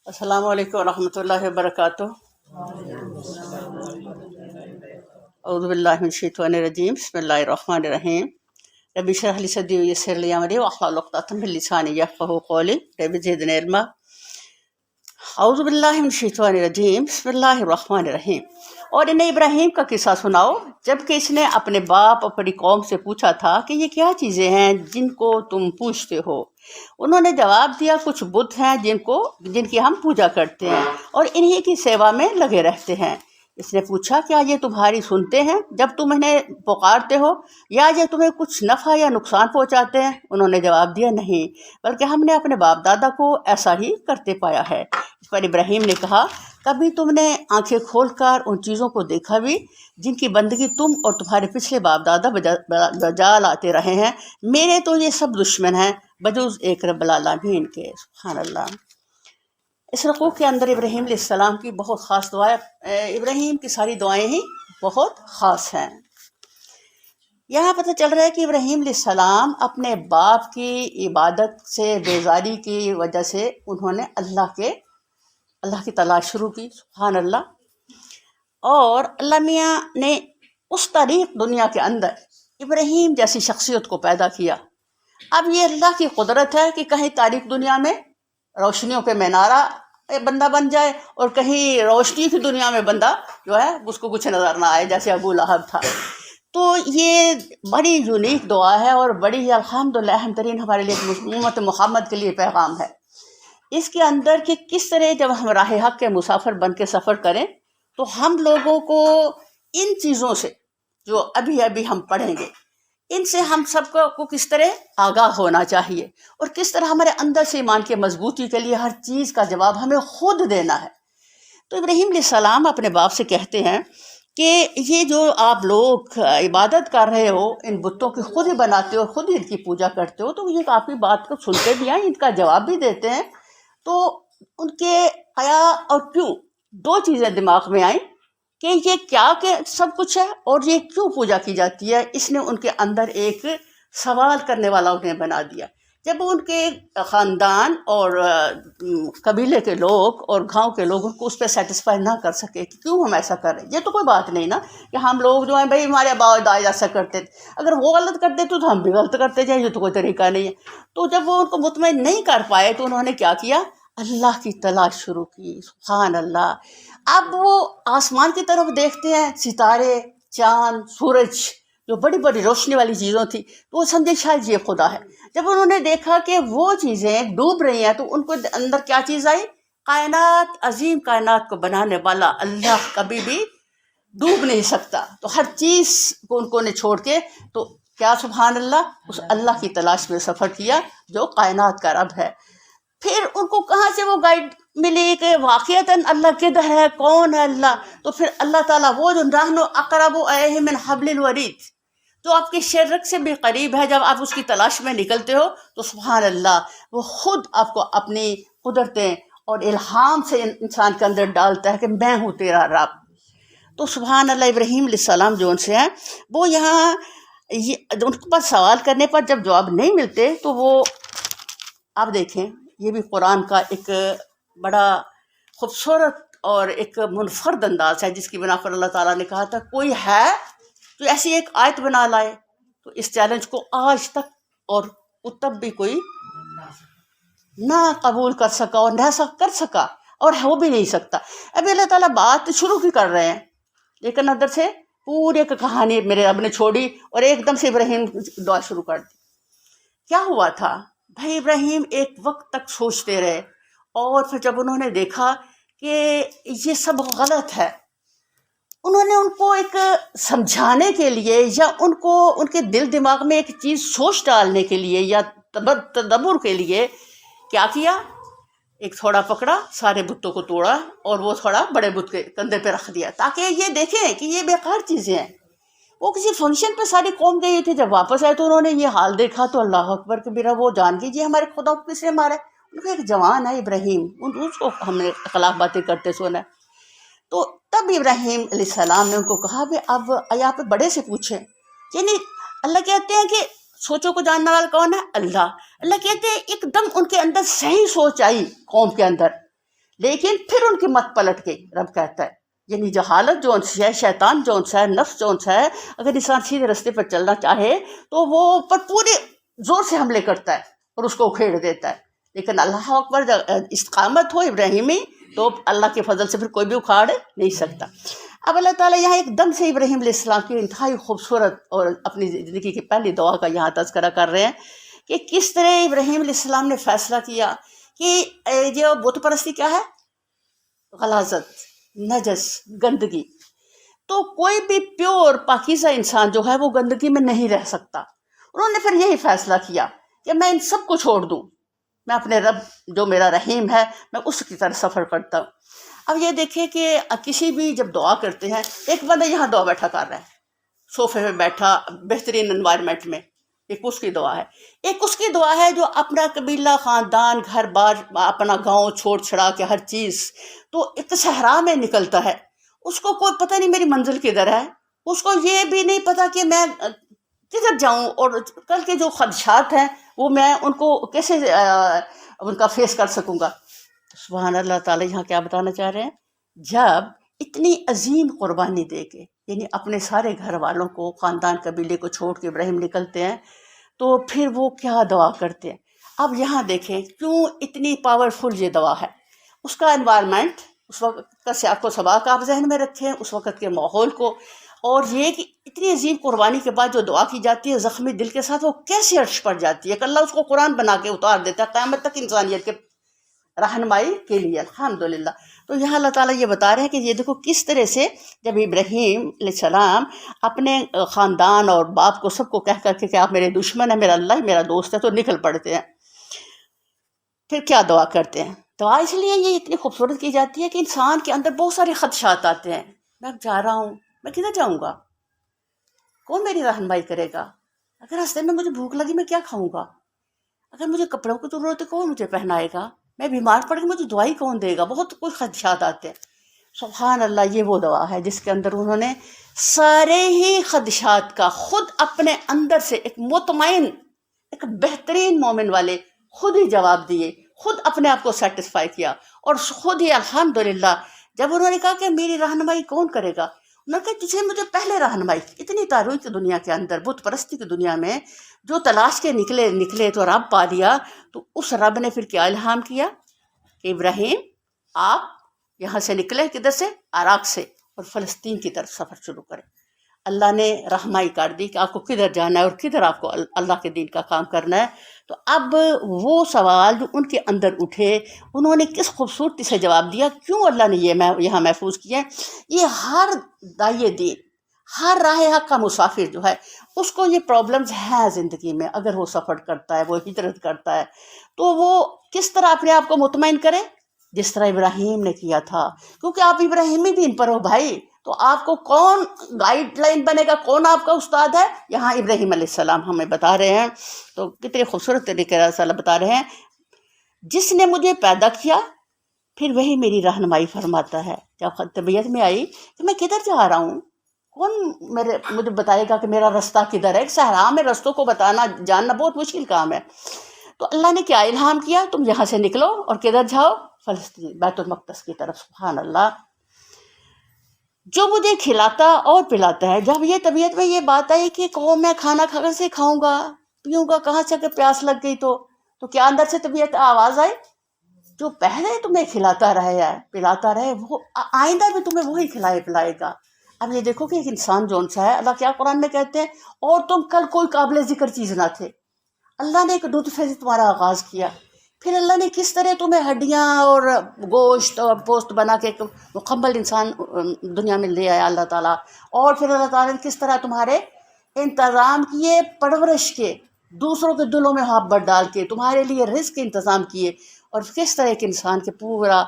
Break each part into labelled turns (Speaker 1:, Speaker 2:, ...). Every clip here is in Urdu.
Speaker 1: السلام علیکم ورحمۃ اللہ وبرکاتہ۔ اعوذ باللہ من الشیطان الرجیم، بسم اللہ الرحمن الرحیم۔ رب اشرح لی صدری ویسر لی امری واحلل عقدۃ من لسانی یفقہوا قولی، رب زدنی علما۔ اعوذ باللہ من الشیطان الرجیم، بسم اللہ الرحمن الرحیم۔ اور انہیں ابراہیم کا قصہ سناؤ جب کہ اس نے اپنے باپ اور اپنی قوم سے پوچھا تھا کہ یہ کیا چیزیں ہیں جن کو تم پوچھتے ہو؟ انہوں نے جواب دیا، کچھ بت ہیں جن کی ہم پوجا کرتے ہیں اور انہی کی سیوا میں لگے رہتے ہیں۔ اس نے پوچھا، کیا یہ تمہاری سنتے ہیں جب تم انہیں پکارتے ہو، یا یہ تمہیں کچھ نفع یا نقصان پہنچاتے ہیں؟ انہوں نے جواب دیا، نہیں، بلکہ ہم نے اپنے باپ دادا کو ایسا ہی کرتے پایا ہے۔ اس پر ابراہیم نے کہا، کبھی تم نے آنکھیں کھول کر ان چیزوں کو دیکھا بھی جن کی بندگی تم اور تمہارے پچھلے باپ دادا بجا لاتے رہے ہیں؟ میرے تو یہ سب دشمن ہیں بجز ایک رب العالمین کے۔ سبحان اللہ۔ اس رکوع کے اندر ابراہیم علیہ السلام کی بہت خاص دعائیں، ابراہیم کی ساری دعائیں ہی بہت خاص ہیں۔ یہاں پتہ چل رہا ہے کہ ابراہیم علیہ السلام اپنے باپ کی عبادت سے بیزاری کی وجہ سے انہوں نے اللہ کی تلاش شروع کی۔ سبحان اللہ۔ اور اللہ میاں نے اس تاریخ دنیا کے اندر ابراہیم جیسی شخصیت کو پیدا کیا۔ اب یہ اللہ کی قدرت ہے کہ کہیں تاریخ دنیا میں روشنیوں پہ مینارہ بندہ بن جائے اور کہیں روشنی کی دنیا میں بندہ جو ہے اس کو کچھ نظر نہ آئے، جیسے ابو لہب تھا۔ تو یہ بڑی یونیک دعا ہے اور بڑی الحمدللہ اہم ترین ہمارے لیے امت محمد کے لیے پیغام ہے۔ اس کے اندر کہ کس طرح جب ہم راہ حق کے مسافر بن کے سفر کریں تو ہم لوگوں کو ان چیزوں سے جو ابھی ہم پڑھیں گے، ان سے ہم سب کو کس طرح آگاہ ہونا چاہیے اور کس طرح ہمارے اندر سے ایمان کے مضبوطی کے لیے ہر چیز کا جواب ہمیں خود دینا ہے۔ تو ابراہیم علیہ السلام اپنے باپ سے کہتے ہیں کہ یہ جو آپ لوگ عبادت کر رہے ہو، ان بتوں کی خود ہی بناتے ہو، خود ہی ان کی پوجا کرتے ہو، تو یہ آپ کی بات کو سنتے بھی ہیں، ان کا جواب بھی دیتے ہیں۔ تو ان کے آیا اور کیوں دو چیزیں دماغ میں آئیں کہ یہ کیا کہ سب کچھ ہے اور یہ کیوں پوجا کی جاتی ہے۔ اس نے ان کے اندر ایک سوال کرنے والا انہیں بنا دیا۔ جب ان کے خاندان اور قبیلے کے لوگ اور گاؤں کے لوگ ان کو اس پہ سیٹسفائی نہ کر سکے کہ کیوں ہم ایسا کر رہے ہیں، یہ تو کوئی بات نہیں نا کہ ہم لوگ جو ہیں بھائی ہمارے باپ دادا ایسا کرتے تھے، اگر وہ غلط کرتے تو ہم بھی غلط کرتے جائیں، یہ تو کوئی طریقہ نہیں ہے۔ تو جب وہ ان کو مطمئن نہیں کر پائے تو انہوں نے کیا کیا، اللہ کی تلاش شروع کی۔ سبحان اللہ۔ اب وہ آسمان کی طرف دیکھتے ہیں، ستارے، چاند، سورج، جو بڑی بڑی روشنی والی چیزوں تھی، تو وہ سمجھے شاید یہ خدا ہے۔ جب انہوں نے دیکھا کہ وہ چیزیں ڈوب رہی ہیں تو ان کو اندر کیا چیز آئی، کائنات، عظیم کائنات کو بنانے والا اللہ کبھی بھی ڈوب نہیں سکتا۔ تو ہر چیز کو ان کو نے چھوڑ کے تو کیا، سبحان اللہ، اس اللہ کی تلاش میں سفر کیا جو کائنات کا رب ہے۔ پھر ان کو کہاں سے وہ گائیڈ ملی کہ واقعتاً اللہ کدھر ہے، کون ہے اللہ؟ تو پھر اللہ تعالیٰ وہ جو نحن اقرب الیہ من حبل الورید، جو آپ کے شرک سے بھی قریب ہے، جب آپ اس کی تلاش میں نکلتے ہو تو سبحان اللہ وہ خود آپ کو اپنی قدرتیں اور الہام سے انسان کے اندر ڈالتا ہے کہ میں ہوں تیرا رب۔ تو سبحان اللہ، ابراہیم علیہ السلام جو ان سے ہیں وہ یہاں ان پر سوال کرنے پر جب جواب نہیں ملتے تو وہ، آپ دیکھیں یہ بھی قرآن کا ایک بڑا خوبصورت اور ایک منفرد انداز ہے جس کی بنا پر اللہ تعالیٰ نے کہا تھا کوئی ہے تو ایسی ایک آیت بنا لائے۔ تو اس چیلنج کو آج تک اور تب بھی کوئی نہ قبول کر سکا اور نہ کر سکا اور ہو بھی نہیں سکتا۔ ابھی اللہ تعالیٰ بات شروع کی کر رہے ہیں لیکن اندر سے پوری ایک کہانی میرے رب نے چھوڑی اور ایک دم سے ابراہیم دعا شروع کر دی۔ کیا ہوا تھا بھائی، ابراہیم ایک وقت تک سوچتے رہے اور پھر جب انہوں نے دیکھا کہ یہ سب غلط ہے، انہوں نے ان کو ایک سمجھانے کے لیے یا ان کو ان کے دل دماغ میں ایک چیز سوچ ڈالنے کے لیے یا تدبر کے لیے کیا کیا، ایک تھوڑا پکڑا، سارے بتوں کو توڑا اور وہ تھوڑا بڑے بت کے کندھے پہ رکھ دیا تاکہ یہ دیکھیں کہ یہ بیکار چیزیں ہیں۔ وہ کسی فنکشن پہ ساری قوم گئی تھی، جب واپس آئے تو انہوں نے یہ حال دیکھا تو اللہ اکبر کبیرہ، وہ جان گئی جی ہمارے خدا کو کس نے مارا ہے۔ ان کا ایک جوان ہے ابراہیم، اس کو ہم نے خلاف باتیں کرتے سنا ہے۔ تو تب ابراہیم علیہ السلام نے ان کو کہا کہ اب آپ بڑے سے پوچھیں، یعنی اللہ کہتے ہیں کہ سوچوں کو جاننے والا کون ہے، اللہ۔ اللہ کہتے ہیں ایک دم ان کے اندر صحیح سوچ آئی قوم کے اندر لیکن پھر ان کی مت پلٹ گئی. رب کہتا ہے یعنی جو حالت جو سی ہے، شیطان جو سا ہے، نفس جو سا ہے، اگر انسان سیدھے راستے پر چلنا چاہے تو وہ پر پورے زور سے حملے کرتا ہے اور اس کو اکھیڑ دیتا ہے. لیکن اللہ اکبر جب استقامت ہو ابراہیمی تو اللہ کے فضل سے پھر کوئی بھی اکھاڑ نہیں سکتا. اب اللہ تعالیٰ یہاں ایک دم سے ابراہیم علیہ السلام کی انتہائی خوبصورت اور اپنی زندگی کی پہلی دعا کا یہاں تذکرہ کر رہے ہیں کہ کس طرح ابراہیم علیہ السلام نے فیصلہ کیا کہ جو بت پرستی کیا ہے، غلاظت، نجس، گندگی. تو کوئی بھی پیور پاکیزہ انسان جو ہے وہ گندگی میں نہیں رہ سکتا. انہوں نے پھر یہی فیصلہ کیا کہ میں ان سب کو چھوڑ دوں، میں اپنے رب جو میرا رحیم ہے میں اس کی طرف سفر کرتا ہوں. اب یہ دیکھیں کہ کسی بھی جب دعا کرتے ہیں، ایک بندہ یہاں دعا بیٹھا کر رہا ہے صوفے میں بیٹھا بہترین انوائرمنٹ میں، ایک اس کی دعا ہے. ایک اس کی دعا ہے جو اپنا قبیلہ، خاندان، گھر بار، اپنا گاؤں چھوڑ چھڑا کے ہر چیز تو ایک صحرا میں نکلتا ہے. اس کو کوئی پتہ نہیں میری منزل کدھر ہے، اس کو یہ بھی نہیں پتہ کہ میں کدھر جاؤں اور کل کے جو خدشات ہیں وہ میں ان کو کیسے ان کا فیس کر سکوں گا. سبحان اللہ تعالیٰ یہاں کیا بتانا چاہ رہے ہیں، جب اتنی عظیم قربانی دے کے یعنی اپنے سارے گھر والوں کو، خاندان قبیلے کو چھوڑ کے ابراہیم نکلتے ہیں تو پھر وہ کیا دعا کرتے ہیں. اب یہاں دیکھیں کیوں اتنی پاورفل یہ دعا ہے. اس کا انوائرمنٹ، اس وقت کا سیاق و سباق آپ ذہن میں رکھیں، اس وقت کے ماحول کو، اور یہ کہ اتنی عظیم قربانی کے بعد جو دعا کی جاتی ہے زخمی دل کے ساتھ، وہ کیسے عرش پر جاتی ہے کہ اللہ اس کو قرآن بنا کے اتار دیتا ہے قیامت تک انسانیت کے رہنمائی کے لیے. الحمدللہ. تو یہاں اللہ تعالیٰ یہ بتا رہے ہیں کہ یہ دیکھو کس طرح سے جب ابراہیم علیہ السلام اپنے خاندان اور باپ کو سب کو کہہ کر کے کہ آپ میرے دشمن ہیں، میرا اللہ ہی میرا دوست ہے، تو نکل پڑتے ہیں. پھر کیا دعا کرتے ہیں. دعا اس لیے یہ اتنی خوبصورت کی جاتی ہے کہ انسان کے اندر بہت سارے خدشات آتے ہیں. میں اب جا رہا ہوں، میں کدھر جاؤں گا، کون میری رہنمائی کرے گا، اگر راستے میں مجھے بھوک لگی میں کیا کھاؤں گا، اگر مجھے کپڑوں کی ضرورت ہے کون مجھے پہنائے گا، میں بیمار پڑ گئی مجھے دوائی کون دے گا. بہت کچھ خدشات آتے ہیں. سبحان اللہ، یہ وہ دعا ہے جس کے اندر انہوں نے سارے ہی خدشات کا خود اپنے اندر سے ایک مطمئن، ایک بہترین مومن والے خود ہی جواب دیے، خود اپنے آپ کو سیٹسفائی کیا، اور خود ہی الحمدللہ جب انہوں نے کہا کہ میری رہنمائی کون کرے گا، انہوں نے کہا تجھے مجھے پہلے رہنمائی. اتنی تاریخ کی دنیا کے اندر، بت پرستی کی دنیا میں جو تلاش کے نکلے تو رب پا لیا. تو اس رب نے پھر کیا الہام کیا کہ ابراہیم آپ یہاں سے نکلے، کدھر سے، عراق سے، اور فلسطین کی طرف سفر شروع کریں. اللہ نے رہنمائی کر دی کہ آپ کو کدھر جانا ہے اور کدھر آپ کو اللہ کے دین کا کام کرنا ہے. تو اب وہ سوال جو ان کے اندر اٹھے انہوں نے کس خوبصورتی سے جواب دیا. کیوں اللہ نے یہ یہاں محفوظ کیا ہے. یہ ہر داعی دین، ہر راہ حق کا مسافر جو ہے اس کو یہ پرابلمز ہیں زندگی میں. اگر وہ سفر کرتا ہے، وہ ہجرت کرتا ہے، تو وہ کس طرح اپنے آپ کو مطمئن کرے، جس طرح ابراہیم نے کیا تھا. کیونکہ آپ ابراہیمی دین پر ہو بھائی، تو آپ کو کون گائیڈ لائن بنے گا، کون آپ کا استاد ہے. یہاں ابراہیم علیہ السلام ہمیں بتا رہے ہیں، تو کتنے خوبصورت طریقے سے اللہ بتا رہے ہیں، جس نے مجھے پیدا کیا پھر وہی میری رہنمائی فرماتا ہے. جب طبیعت میں آئی کہ میں کدھر جا رہا ہوں، کون مجھے بتائے گا کہ میرا رستہ کدھر ہے. ایک صحرا میں رستوں کو بتانا جاننا بہت مشکل کام ہے. تو اللہ نے کیا الہام کیا، تم یہاں سے نکلو اور کدھر جاؤ، فلسطین، بیت المقدس کی طرف. سبحان اللہ. جو مجھے کھلاتا اور پلاتا ہے. جب یہ طبیعت میں یہ بات آئی کہ کہو میں کھانا کھا سے کھاؤں گا پیوں گا، کہاں سے کہ پیاس لگ گئی، تو کیا اندر سے طبیعت آواز آئی، جو پہلے تمہیں کھلاتا رہے ہے پلاتا رہے وہ آئندہ بھی تمہیں وہی کھلائے پلائے گا. اب یہ دیکھو کہ ایک انسان جون سا ہے، اللہ کیا قرآن میں کہتے ہیں، اور تم کل کوئی قابل ذکر چیز نہ تھے. اللہ نے ایک نطفے سے تمہارا آغاز کیا، پھر اللہ نے کس طرح تمہیں ہڈیاں اور گوشت اور پوست بنا کے ایک مکمل انسان دنیا میں لے آیا اللہ تعالیٰ. اور پھر اللہ تعالیٰ نے کس طرح تمہارے انتظام کیے، پرورش کے، دوسروں کے دلوں میں ہاتھ بٹ ڈال کے تمہارے لیے رزق کے انتظام کیے. اور کس طرح ایک انسان کے پورا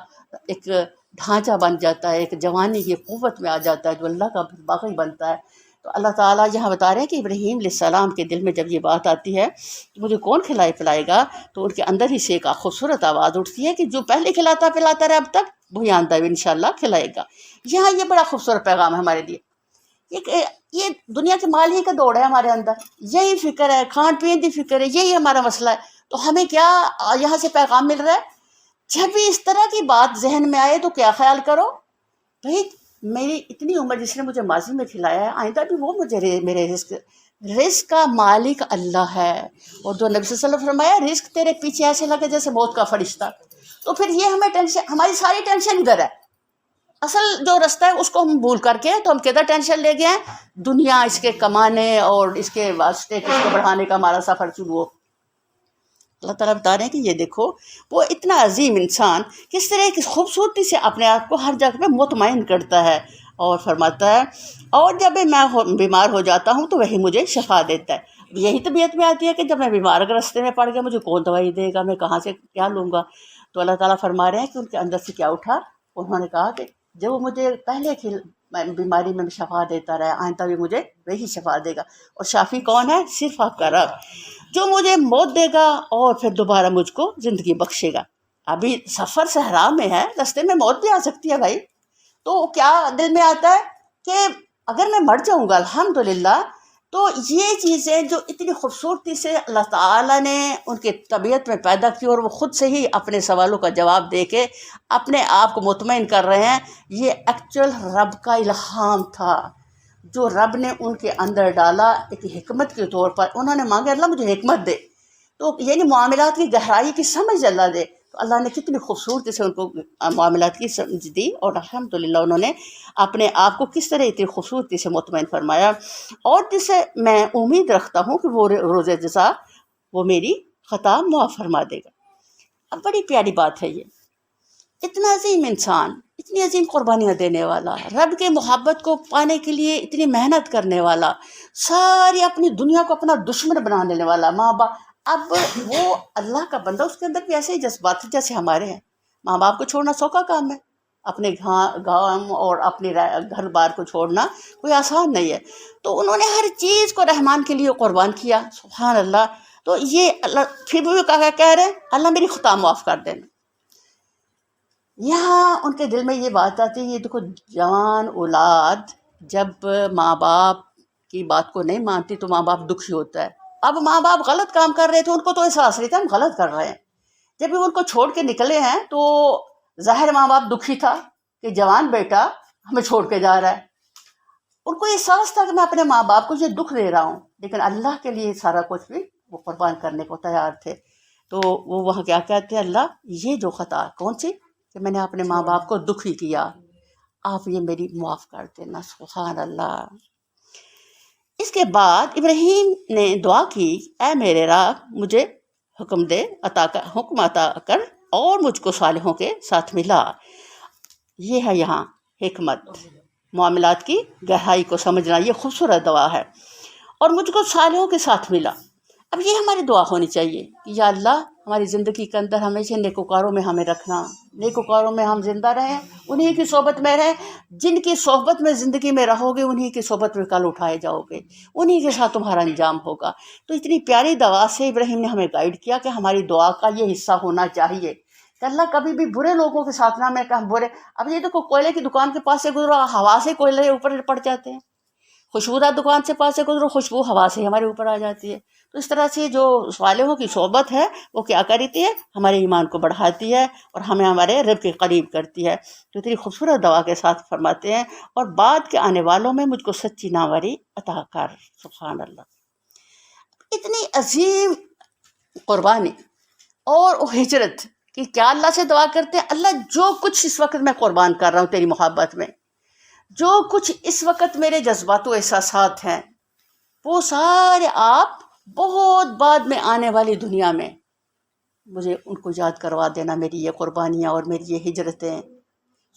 Speaker 1: ایک ڈھانچہ بن جاتا ہے، ایک جوانی کی قوت میں آ جاتا ہے جو اللہ کا باقی بنتا ہے. تو اللہ تعالیٰ یہاں بتا رہے ہیں کہ ابراہیم علیہ السلام کے دل میں جب یہ بات آتی ہے کہ مجھے کون کھلائے پلائے گا، تو ان کے اندر ہی سے ایک خوبصورت آواز اٹھتی ہے کہ جو پہلے کھلاتا پلاتا رہے اب تک وہی آندہ بھی انشاءاللہ کھلائے گا. یہاں یہ بڑا خوبصورت پیغام ہے ہمارے لیے. یہ دنیا کے مال ہی کا دوڑ ہے ہمارے اندر، یہی فکر ہے، کھان پین کی فکر ہے، یہی ہمارا مسئلہ ہے. تو ہمیں کیا یہاں سے پیغام مل رہا ہے جب بھی اس طرح کی بات ذہن میں آئے تو کیا خیال کرو، بھائی میری اتنی عمر جس نے مجھے ماضی میں کھلایا ہے، آئندہ بھی وہ مجھے میرے رزق کا مالک اللہ ہے۔ اور جو نبی صلی اللہ علیہ وسلم فرمایا رزق تیرے پیچھے ایسے لگے جیسے موت کا فرشتہ، تو پھر یہ ہمیں ٹینشن، ہماری ساری ٹینشن ادھر ہے، اصل جو رستہ ہے اس کو ہم بھول کر کے تو ہم کدھر ٹینشن لے گئے ہیں، دنیا، اس کے کمانے اور اس کے واسطے اس کو بڑھانے کا ہمارا سفر شروع ہو۔ اللہ تعالیٰ بتا رہے ہیں کہ یہ دیکھو وہ اتنا عظیم انسان کس طرح کی خوبصورتی سے اپنے آپ کو ہر جگہ پہ مطمئن کرتا ہے، اور فرماتا ہے اور جب میں بیمار ہو جاتا ہوں تو وہی مجھے شفا دیتا ہے۔ یہی طبیعت میں آتی ہے کہ جب میں بیمار اگر رستے میں پڑ گیا مجھے کون دوائی دے گا، میں کہاں سے کیا لوں گا؟ تو اللہ تعالیٰ فرما رہے ہیں کہ ان کے اندر سے کیا اٹھا، انہوں نے کہا کہ جو وہ مجھے پہلے کی بیماری میں شفا دیتا رہا، آئندہ بھی مجھے وہی شفا دے گا۔ اور شافی کون ہے؟ صرف آپ کا رب، جو مجھے موت دے گا اور پھر دوبارہ مجھ کو زندگی بخشے گا۔ ابھی سفر صحرا میں ہے، رستے میں موت بھی آ سکتی ہے بھائی، تو کیا دل میں آتا ہے کہ اگر میں مر جاؤں گا الحمدللہ، تو یہ چیزیں جو اتنی خوبصورتی سے اللہ تعالیٰ نے ان کے طبیعت میں پیدا کی اور وہ خود سے ہی اپنے سوالوں کا جواب دے کے اپنے آپ کو مطمئن کر رہے ہیں، یہ ایکچوئل رب کا الہام تھا جو رب نے ان کے اندر ڈالا ایک حکمت کے طور پر۔ انہوں نے مانگا اللہ مجھے حکمت دے، تو یعنی معاملات کی گہرائی کی سمجھ اللہ دے، تو اللہ نے کتنی خوبصورتی سے ان کو معاملات کی سمجھ دی، اور الحمدللہ انہوں نے اپنے آپ کو کس طرح اتنی خوبصورتی سے مطمئن فرمایا، اور جسے میں امید رکھتا ہوں کہ وہ روز جزا وہ میری خطا معاف فرما دے گا۔ اب بڑی پیاری بات ہے یہ، اتنا عظیم انسان، اتنی عظیم قربانیاں دینے والا، رب کے محبت کو پانے کے لیے اتنی محنت کرنے والا، ساری اپنی دنیا کو اپنا دشمن بنانے والا، ماں باپ، اب وہ اللہ کا بندہ، اس کے اندر بھی ایسے ہی جذبات جیسے ہمارے ہیں۔ ماں باپ کو چھوڑنا سوکھا کام ہے، اپنے گاؤں اور اپنے گھر بار کو چھوڑنا کوئی آسان نہیں ہے، تو انہوں نے ہر چیز کو رحمان کے لیے قربان کیا، سبحان اللہ۔ تو یہ اللہ پھر بھی کہہ رہے ہیں اللہ میری خطا معاف کر دینا۔ یہاں ان کے دل میں یہ بات آتی ہے، یہ دیکھو جوان اولاد جب ماں باپ کی بات کو نہیں مانتی تو ماں باپ دکھی ہوتا ہے۔ اب ماں باپ غلط کام کر رہے تھے، ان کو تو احساس نہیں تھا ہم غلط کر رہے ہیں، جب بھی ان کو چھوڑ کے نکلے ہیں تو ظاہر ماں باپ دکھی تھا کہ جوان بیٹا ہمیں چھوڑ کے جا رہا ہے، ان کو احساس تھا کہ میں اپنے ماں باپ کو یہ دکھ دے رہا ہوں، لیکن اللہ کے لیے سارا کچھ بھی وہ قربان کرنے کو تیار تھے۔ تو وہ وہاں کیا کہتے ہیں، اللہ یہ جو خطا کون سی کہ میں نے اپنے ماں باپ کو دکھی کیا، آپ یہ میری معاف کر دینا، سبحان اللہ۔ اس کے بعد ابراہیم نے دعا کی، اے میرے رب مجھے حکم عطا کر اور مجھ کو صالحوں کے ساتھ ملا۔ یہ ہے یہاں حکمت، معاملات کی گہرائی کو سمجھنا، یہ خوبصورت دعا ہے، اور مجھ کو صالحوں کے ساتھ ملا۔ اب یہ ہماری دعا ہونی چاہیے کہ یا اللہ ہماری زندگی کے اندر ہمیشہ نیکوکاروں میں ہمیں رکھنا، نیکوکاروں میں ہم زندہ رہیں، انہی کی صحبت میں رہیں، جن کی صحبت میں زندگی میں رہو گے انہی کی صحبت میں کل اٹھائے جاؤ گے، انہی کے ساتھ تمہارا انجام ہوگا۔ تو اتنی پیاری دعا سے ابراہیم نے ہمیں گائیڈ کیا کہ ہماری دعا کا یہ حصہ ہونا چاہیے کہ اللہ کبھی بھی برے لوگوں کے ساتھ نہ، میں کہ ہم برے، اب یہ دیکھو کوئلے کی دکان کے پاس سے گزرو، ہوا سے کوئلے اوپر پڑ جاتے ہیں، خوشبودار دکان سے پاس سے گزرو، خوشبو ہوا سے ہمارے اوپر آ جاتی ہے۔ تو اس طرح سے جو صالحوں کی صحبت ہے وہ کیا کرتی ہے، ہمارے ایمان کو بڑھاتی ہے اور ہمیں ہمارے رب کے قریب کرتی ہے۔ تو اتنی خوبصورت دعا کے ساتھ فرماتے ہیں اور بعد کے آنے والوں میں مجھ کو سچی ناوری عطا کر، سبحان اللہ۔ اتنی عظیم قربانی اور ہجرت کہ کیا اللہ سے دعا کرتے ہیں، اللہ جو کچھ اس وقت میں قربان کر رہا ہوں تیری محبت میں، جو کچھ اس وقت میرے جذبات و احساسات ہیں، وہ سارے آپ بہت بعد میں آنے والی دنیا میں مجھے ان کو یاد کروا دینا، میری یہ قربانیاں اور میری یہ ہجرتیں،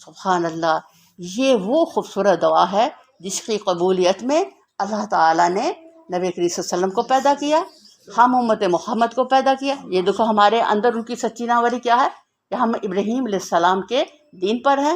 Speaker 1: سبحان اللہ۔ یہ وہ خوبصورت دعا ہے جس کی قبولیت میں اللہ تعالیٰ نے نبی کریم صلی اللہ علیہ وسلم کو پیدا کیا، ہم امت محمد کو پیدا کیا۔ یہ دیکھو ہمارے اندر ان کی سچی ناوری کیا ہے کہ ہم ابراہیم علیہ السلام کے دین پر ہیں،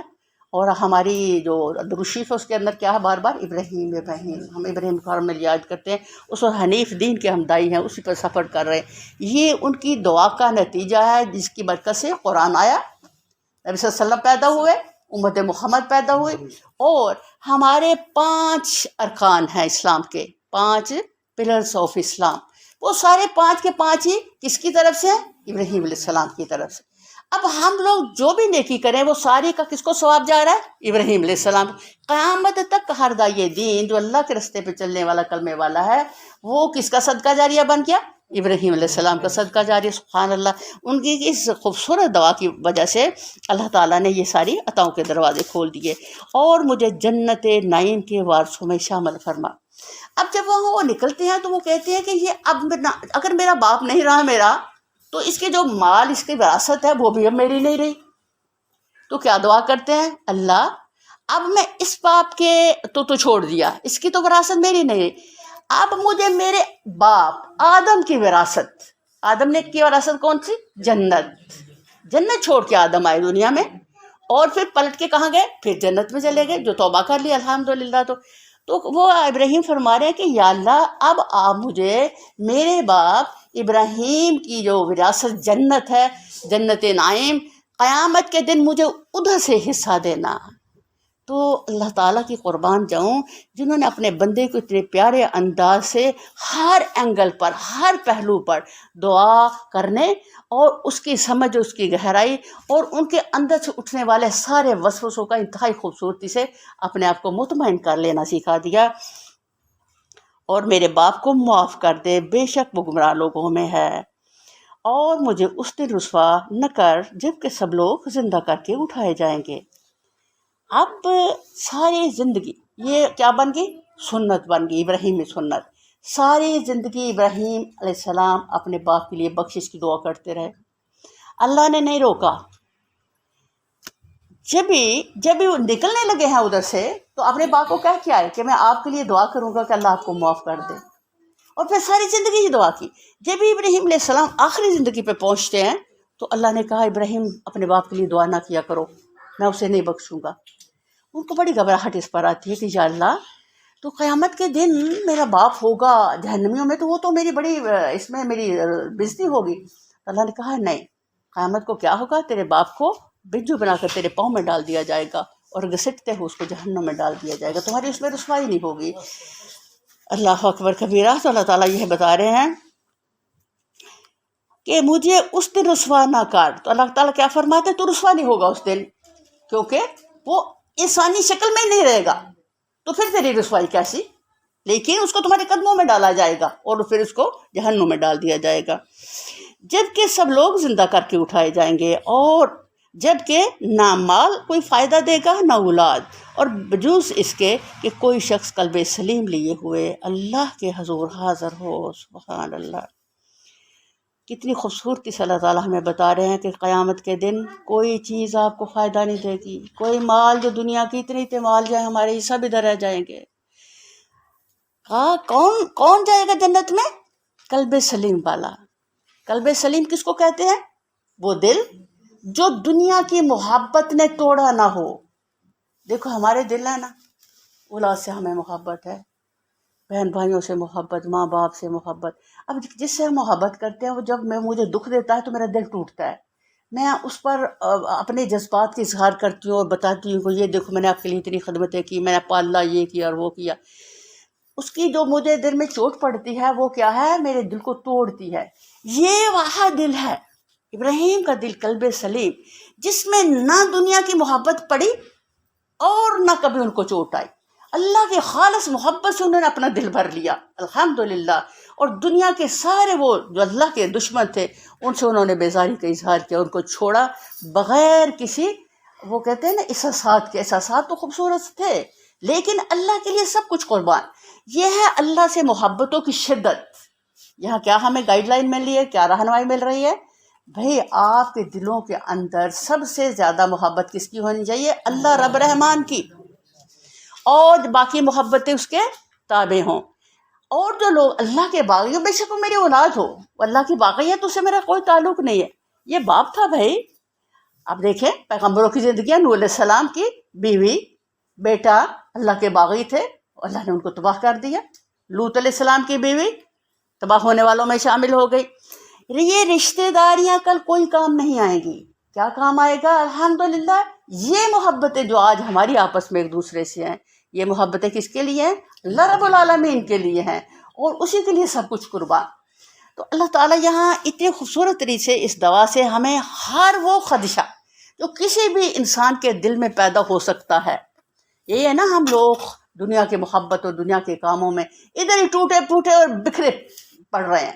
Speaker 1: اور ہماری جو درشیف ہے اس کے اندر کیا ہے، بار بار ابراہیم ابراہیم، ہم ابراہیم کو ہم یاد کرتے ہیں، اس حنیف دین کے ہم دائی ہیں، اسی پر سفر کر رہے ہیں۔ یہ ان کی دعا کا نتیجہ ہے جس کی برکت سے قرآن آیا، نبی صلی اللہ علیہ وسلم پیدا ہوئے، امت محمد پیدا ہوئی، اور ہمارے 5 ارکان ہیں اسلام کے، 5 پلرز آف اسلام، وہ سارے 5 کے 5 ہی کس کی طرف سے، ابراہیم علیہ السلام کی طرف سے۔ اب ہم لوگ جو بھی نیکی کریں وہ ساری کا کس کو ثواب جا رہا ہے؟ ابراہیم علیہ السلام. قیامت تک ہر دائی دین جو اللہ کے رستے پہ چلنے والا کلمے والا ہے وہ کس کا صدقہ جاریہ بن گیا؟ ابراہیم علیہ السلام کا صدقہ جاریہ. سبحان اللہ. ان کی اس خوبصورت دعا کی وجہ سے اللہ تعالیٰ نے یہ ساری عطاؤں کے دروازے کھول دیے. اور مجھے جنت نعیم کے وارثوں میں شامل فرما. اب جب وہ نکلتے ہیں تو وہ کہتے ہیں کہ یہ اب اگر میرا باپ نہیں رہا میرا تو اس کے جو مال اس کی وراثت ہے وہ بھی اب میری نہیں رہی. تو کیا دعا کرتے ہیں؟ اللہ اب میں اس باپ کے تو چھوڑ دیا، اس کی تو وراثت میری نہیں رہی، اب مجھے میرے باپ آدم کی وراثت. آدم نے کی وراثت کون سی؟ جنت. جنت چھوڑ کے آدم آئے دنیا میں اور پھر پلٹ کے کہاں گئے؟ پھر جنت میں چلے گئے جو توبہ کر لی الحمدللہ. تو وہ ابراہیم فرما رہے ہیں کہ یا اللہ اب آپ مجھے میرے باپ ابراہیم کی جو وراثت جنت ہے، جنت نعیم، قیامت کے دن مجھے ادھر سے حصہ دینا. تو اللہ تعالیٰ کی قربان جاؤں جنہوں نے اپنے بندے کو اتنے پیارے انداز سے ہر اینگل پر، ہر پہلو پر دعا کرنے اور اس کی سمجھ، اس کی گہرائی اور ان کے اندر سے اٹھنے والے سارے وسوسوں کا انتہائی خوبصورتی سے اپنے آپ کو مطمئن کر لینا سکھا دیا. اور میرے باپ کو معاف کر دے، بے شک وہ گمراہ لوگوں میں ہے. اور مجھے اس دن رسوا نہ کر جب کہ سب لوگ زندہ کر کے اٹھائے جائیں گے. اب ساری زندگی یہ کیا بن گئی؟ سنت بن گئی، ابراہیمی سنت. ساری زندگی ابراہیم علیہ السلام اپنے باپ کے لیے بخشش کی دعا کرتے رہے. اللہ نے نہیں روکا. جب بھی وہ نکلنے لگے ہیں ادھر سے تو اپنے باپ کو کہہ کے آئے کہ میں آپ کے لیے دعا کروں گا کہ اللہ آپ کو معاف کر دے. اور پھر ساری زندگی دعا کی. جب بھی ابراہیم علیہ السلام آخری زندگی پہ پہنچتے ہیں تو اللہ نے کہا ابراہیم اپنے باپ کے لیے دعا نہ کیا کرو، میں اسے نہیں بخشوں گا. ان کو بڑی گھبراہٹ اس پر آتی ہے کہ یا اللہ تو قیامت کے دن میرا باپ ہوگا جہنمیوں میں تو وہ تو میری بڑی اس میں میری بےزتی ہوگی. اللہ نے کہا نہیں، قیامت کو کیا ہوگا؟ تیرے باپ کو بجو بنا کر تیرے پاؤں میں ڈال دیا جائے گا اور گھسٹتے ہوئے اس کو جہنم میں ڈال دیا جائے گا، تمہاری اس میں رسوائی نہیں ہوگی. اللہ اکبر کبیرہ. تو اللہ تعالیٰ یہ بتا رہے ہیں کہ مجھے اس دن رسوا نہ کر. تو اللہ تعالیٰ کیا فرماتے؟ تو رسوا نہیں ہوگا اس دن، کیونکہ وہ انسانی شکل میں نہیں رہے گا تو پھر تیری رسوائی کیسی؟ لیکن اس کو تمہارے قدموں میں ڈالا جائے گا اور پھر اس کو جہنم میں ڈال دیا جائے گا. جب کہ سب لوگ زندہ کر کے اٹھائے جائیں گے اور جب کہ نہ مال کوئی فائدہ دے گا نہ اولاد، اور بجوز اس کے کہ کوئی شخص قلب سلیم لیے ہوئے اللہ کے حضور حاضر ہو. سبحان اللہ. کتنی خوبصورتی سے اللہ تعالیٰ ہمیں بتا رہے ہیں کہ قیامت کے دن کوئی چیز آپ کو فائدہ نہیں دے گی. کوئی مال جو دنیا کی اتنے مال جائیں ہمارے یہ سب ادھر رہ جائیں گے. کون جائے گا جنت میں؟ قلب سلیم والا. قلب سلیم کس کو کہتے ہیں؟ وہ دل جو دنیا کی محبت نے توڑا نہ ہو. دیکھو ہمارے دل ہے نا، اولاد سے ہمیں محبت ہے، بہن بھائیوں سے محبت، ماں باپ سے محبت. اب جس سے ہم محبت کرتے ہیں وہ جب مجھے دکھ دیتا ہے تو میرا دل ٹوٹتا ہے. میں اس پر اپنے جذبات کی اظہار کرتی ہوں اور بتاتی ہوں کہ یہ دیکھو میں نے آپ کے لیے اتنی خدمتیں کی، میں نے پالا یہ کیا اور وہ کیا. اس کی جو مجھے دل میں چوٹ پڑتی ہے وہ کیا ہے؟ میرے دل کو توڑتی ہے. یہ وہاں دل ہے ابراہیم کا دل، قلب سلیم، جس میں نہ دنیا کی محبت پڑی اور نہ کبھی ان کو چوٹ آئی. اللہ کی خالص محبت سے انہوں نے اپنا دل بھر لیا الحمدللہ. اور دنیا کے سارے وہ جو اللہ کے دشمن تھے ان سے انہوں نے بیزاری کا اظہار کیا، ان کو چھوڑا بغیر کسی، وہ کہتے ہیں نا احساسات کے. احساسات تو خوبصورت تھے لیکن اللہ کے لیے سب کچھ قربان. یہ ہے اللہ سے محبتوں کی شدت. یہاں کیا ہمیں گائیڈ لائن مل رہی ہے، کیا رہنمائی مل رہی ہے؟ بھئی آپ کے دلوں کے اندر سب سے زیادہ محبت کس کی ہونی چاہیے؟ اللہ رب رحمان کی، اور باقی محبتیں اس کے تابع ہوں. اور جو لوگ اللہ کے باغی ہو، بے شک وہ میری اولاد ہو، اللہ کی باغی ہے تو اسے میرا کوئی تعلق نہیں ہے. یہ باپ تھا بھائی. اب دیکھیں پیغمبروں کی زندگیاں، نوح علیہ السلام کی بیوی بیٹا اللہ کے باغی تھے، اللہ نے ان کو تباہ کر دیا. لوط علیہ السلام کی بیوی تباہ ہونے والوں میں شامل ہو گئی. یہ رشتہ داریاں کل کوئی کام نہیں آئیں گی. کیا کام آئے گا؟ الحمدللہ یہ محبتیں جو آج ہماری آپس میں ایک دوسرے سے ہیں، یہ محبتیں کس کے لیے ہیں؟ اللہ رب العالمین کے لیے ہیں، اور اسی کے لیے سب کچھ قربان. تو اللہ تعالیٰ یہاں اتنے خوبصورت طریقے سے اس دوا سے ہمیں ہر وہ خدشہ جو کسی بھی انسان کے دل میں پیدا ہو سکتا ہے، یہی ہے نا ہم لوگ دنیا کی محبت اور دنیا کے کاموں میں ادھر ہی ٹوٹے پھوٹے اور بکھرے پڑ رہے ہیں،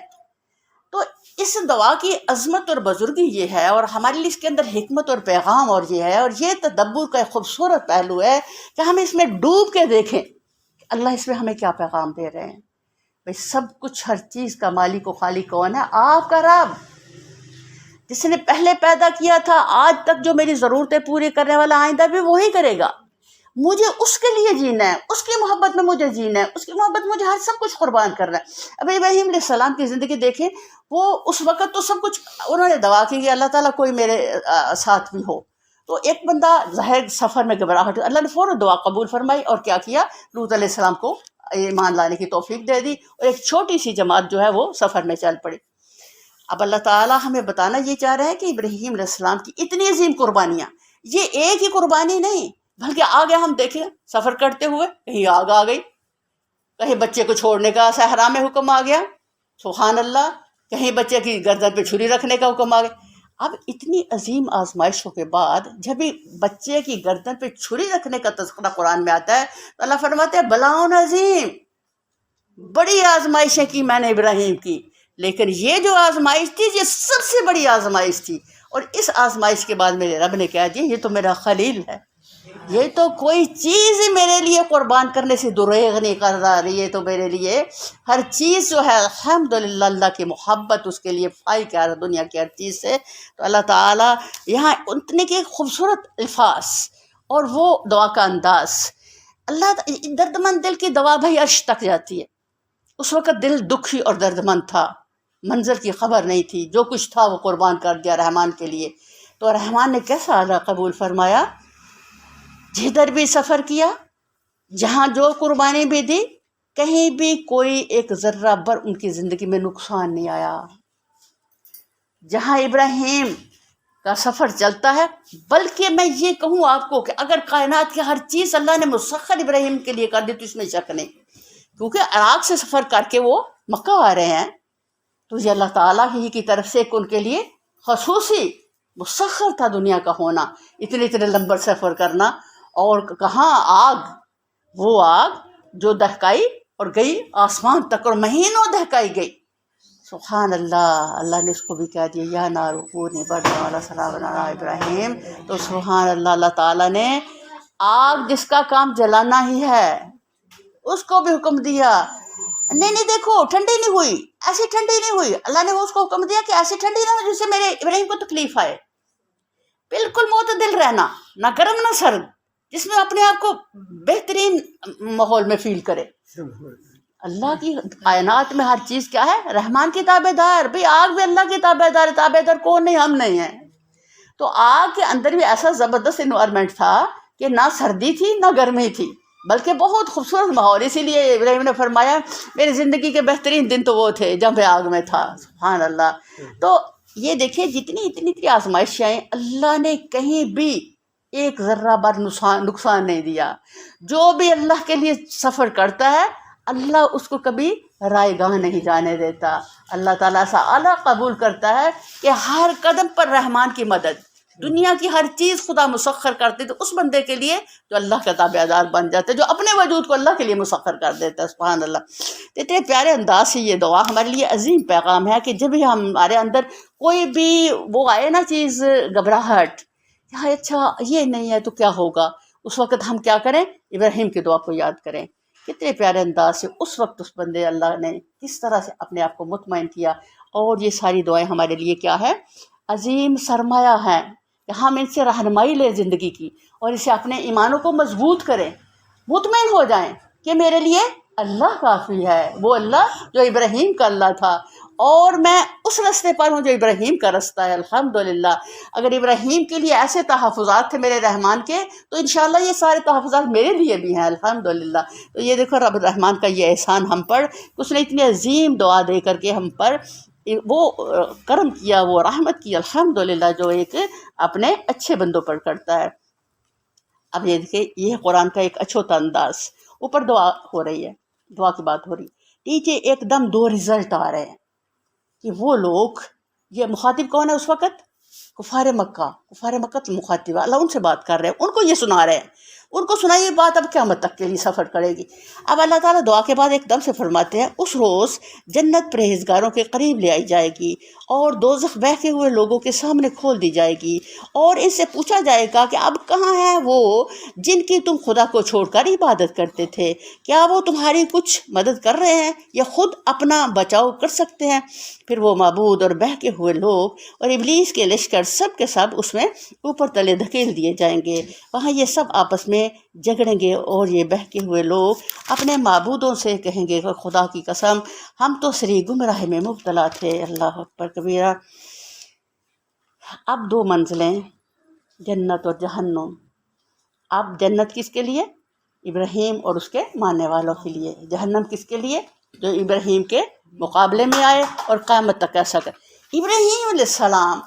Speaker 1: تو اس دوا کی عظمت اور بزرگی یہ ہے، اور ہمارے لیے اس کے اندر حکمت اور پیغام اور یہ ہے، اور یہ تدبر کا ایک خوبصورت پہلو ہے کہ ہم اس میں ڈوب کے دیکھیں اللہ اس میں ہمیں کیا پیغام دے رہے ہیں۔ بھئی سب کچھ، ہر چیز کا مالک و خالق کون ہے؟ آپ کا رب، جس نے پہلے پیدا کیا تھا، آج تک جو میری ضرورتیں پوری کرنے والا، آئندہ بھی وہی کرے گا۔ مجھے اس کے لیے جینا ہے، اس کی محبت میں مجھے جینا ہے، اس کی محبت میں مجھے ہر سب کچھ قربان کرنا ہے۔ اب ابراہیم علیہ السلام کی زندگی دیکھیں، وہ اس وقت تو سب کچھ انہوں نے دعا کی کہ اللہ تعالیٰ کوئی میرے ساتھ بھی ہو، تو ایک بندہ ظاہر سفر میں گھبراہٹ، اللہ نے فوراً دعا قبول فرمائی، اور کیا کیا، لوط علیہ السلام کو ایمان لانے کی توفیق دے دی، اور ایک چھوٹی سی جماعت جو ہے وہ سفر میں چل پڑی۔ اب اللہ تعالیٰ ہمیں بتانا یہ چاہ رہے ہیں کہ ابراہیم علیہ السلام کی اتنی عظیم قربانیاں، یہ ایک ہی قربانی نہیں، بلکہ آگے ہم دیکھیں سفر کرتے ہوئے کہیں آگ آ گئی، کہیں بچے کو چھوڑنے کا صحرا میں حکم آ گیا، سبحان اللہ، کہیں بچے کی گردن پہ چھری رکھنے کا حکم آ گیا۔ اب اتنی عظیم آزمائشوں کے بعد جب بھی بچے کی گردن پہ چھری رکھنے کا تذکرہ قرآن میں آتا ہے تو اللہ فرماتے ہیں بلاؤن عظیم، بڑی آزمائشیں کی میں نے ابراہیم کی، لیکن یہ جو آزمائش تھی یہ سب سے بڑی آزمائش تھی، اور اس آزمائش کے بعد میرے رب نے کہا جی یہ تو میرا خلیل ہے، یہ تو کوئی چیز میرے لیے قربان کرنے سے دریغ نہیں کر رہا، یہ تو میرے لیے ہر چیز جو ہے الحمدللہ اللہ کی محبت اس کے لیے فائق ہے دنیا کی ہر چیز سے۔ تو اللہ تعالیٰ یہاں اتنے کے خوبصورت الفاظ اور وہ دعا کا انداز، اللہ درد مند دل کی دوا بھائی عرش تک جاتی ہے، اس وقت دل دکھی اور درد مند تھا، منظر کی خبر نہیں تھی، جو کچھ تھا وہ قربان کر دیا رحمان کے لیے، تو رحمان نے کیسا اللہ قبول فرمایا، جدھر بھی سفر کیا، جہاں جو قربانی بھی دی، کہیں بھی کوئی ایک ذرہ بر ان کی زندگی میں نقصان نہیں آیا۔ جہاں ابراہیم کا سفر چلتا ہے، بلکہ میں یہ کہوں آپ کو کہ اگر کائنات کی ہر چیز اللہ نے مسخر ابراہیم کے لیے کر دی تو اس میں شک نہیں، کیونکہ عراق سے سفر کر کے وہ مکہ آ رہے ہیں، تو یہ اللہ تعالیٰ ہی کی طرف سے ان کے لیے خصوصی مسخر تھا دنیا کا ہونا، اتنے لمبا سفر کرنا، اور کہاں آگ، وہ آگ جو دہکائی اور گئی آسمان تک اور مہینوں دہکائی گئی، سبحان اللہ، اللہ نے اس کو بھی کہہ دیا یا نار کونی برداً و سلاما علی ابراہیم، تو سبحان اللہ، اللہ تعالیٰ نے آگ جس کا کام جلانا ہی ہے اس کو بھی حکم دیا، نہیں دیکھو ٹھنڈی نہیں ہوئی، ایسی ٹھنڈی نہیں ہوئی، اللہ نے اس کو حکم دیا کہ ایسی ٹھنڈی نہ ہو جس سے میرے ابراہیم کو تکلیف آئے، بالکل معتدل رہنا، نہ گرم نہ سرد، جس میں اپنے آپ کو بہترین ماحول میں فیل کرے۔ اللہ کی کائنات میں ہر چیز کیا ہے، رحمان کی تابع دار، بھئی آگ بھی اللہ کی تابع دار ہے، تابع دار کون نہیں، ہم نہیں ہیں۔ تو آگ کے اندر بھی ایسا زبردست انوائرمنٹ تھا کہ نہ سردی تھی نہ گرمی تھی، بلکہ بہت خوبصورت ماحول، اسی لیے ابراہیم نے فرمایا میری زندگی کے بہترین دن تو وہ تھے جب میں آگ میں تھا، سبحان اللہ۔ تو یہ دیکھیں اتنی آزمائشیں، اللہ نے کہیں بھی ایک ذرہ بر نقصان نہیں دیا۔ جو بھی اللہ کے لیے سفر کرتا ہے اللہ اس کو کبھی رائے گاہ نہیں جانے دیتا، اللہ تعالیٰ سے اعلیٰ قبول کرتا ہے کہ ہر قدم پر رحمان کی مدد، دنیا کی ہر چیز خدا مسخر کرتے تو اس بندے کے لیے جو اللہ کا تابع دار بن جاتے، جو اپنے وجود کو اللہ کے لیے مسخر کر دیتا ہے، سبحان اللہ۔ اتنے پیارے انداز سے یہ دعا ہمارے لیے عظیم پیغام ہے کہ جب بھی ہمارے اندر کوئی بھی وہ آئے نا چیز، گھبراہٹ، اچھا یہ نہیں ہے تو کیا ہوگا، اس وقت ہم کیا کریں، ابراہیم کی دعا کو یاد کریں، کتنے پیارے انداز سے اس وقت اس بندے اللہ نے کس طرح سے اپنے آپ کو مطمئن کیا، اور یہ ساری دعائیں ہمارے لیے کیا ہے، عظیم سرمایہ ہیں کہ ہم ان سے رہنمائی لیں زندگی کی، اور اسے اپنے ایمانوں کو مضبوط کریں، مطمئن ہو جائیں کہ میرے لیے اللہ کافی ہے، وہ اللہ جو ابراہیم کا اللہ تھا، اور میں اس راستے پر ہوں جو ابراہیم کا راستہ ہے، الحمدللہ۔ اگر ابراہیم کے لیے ایسے تحفظات تھے میرے رحمان کے، تو انشاءاللہ یہ سارے تحفظات میرے لیے بھی ہیں، الحمدللہ۔ تو یہ دیکھو رب الرحمان کا یہ احسان ہم پر، اس نے اتنی عظیم دعا دے کر کے ہم پر وہ کرم کیا، وہ رحمت کی، الحمدللہ، جو ایک اپنے اچھے بندوں پر کرتا ہے۔ اب یہ دیکھیں، یہ قرآن کا ایک اچھوتا انداز، اوپر دعا ہو رہی ہے، دعا کی بات ہو رہی، نیچے ایک دم دو رزلٹ آ رہے ہیں، کہ وہ لوگ، یہ مخاطب کون ہے اس وقت؟ کفار مکہ تو مخاطب، اللہ ان سے بات کر رہے ہیں، ان کو یہ سنا رہے ہیں، ان کو سنائیے بات اب قیامت تک کے لیے سفر کرے گی۔ اب اللہ تعالیٰ دعا کے بعد ایک دم سے فرماتے ہیں اس روز جنت پرہیزگاروں کے قریب لے آئی جائے گی اور دوزخ بہکے ہوئے لوگوں کے سامنے کھول دی جائے گی، اور ان سے پوچھا جائے گا کہ اب کہاں ہیں وہ جن کی تم خدا کو چھوڑ کر عبادت کرتے تھے؟ کیا وہ تمہاری کچھ مدد کر رہے ہیں یا خود اپنا بچاؤ کر سکتے ہیں؟ پھر وہ معبود اور بہکے ہوئے لوگ اور ابلیس کے لشکر سب کے سب اس میں اوپر تلے دھکیل دیے جائیں گے، وہاں یہ سب آپس میں جھگڑیں گے، اور یہ بہکے ہوئے لوگ اپنے معبودوں سے کہیں گے کہ خدا کی قسم ہم تو سری گمراہ میں مبتلا تھے۔ اللہ اکبر کبیرہ۔ اب دو منزلیں، جنت اور جہنم۔ اب جنت کس کے لیے؟ ابراہیم اور اس کے ماننے والوں کے لیے۔ جہنم کس کے لیے؟ جو ابراہیم کے مقابلے میں آئے اور قیامت تک ایسا کر۔ ابراہیم علیہ السلام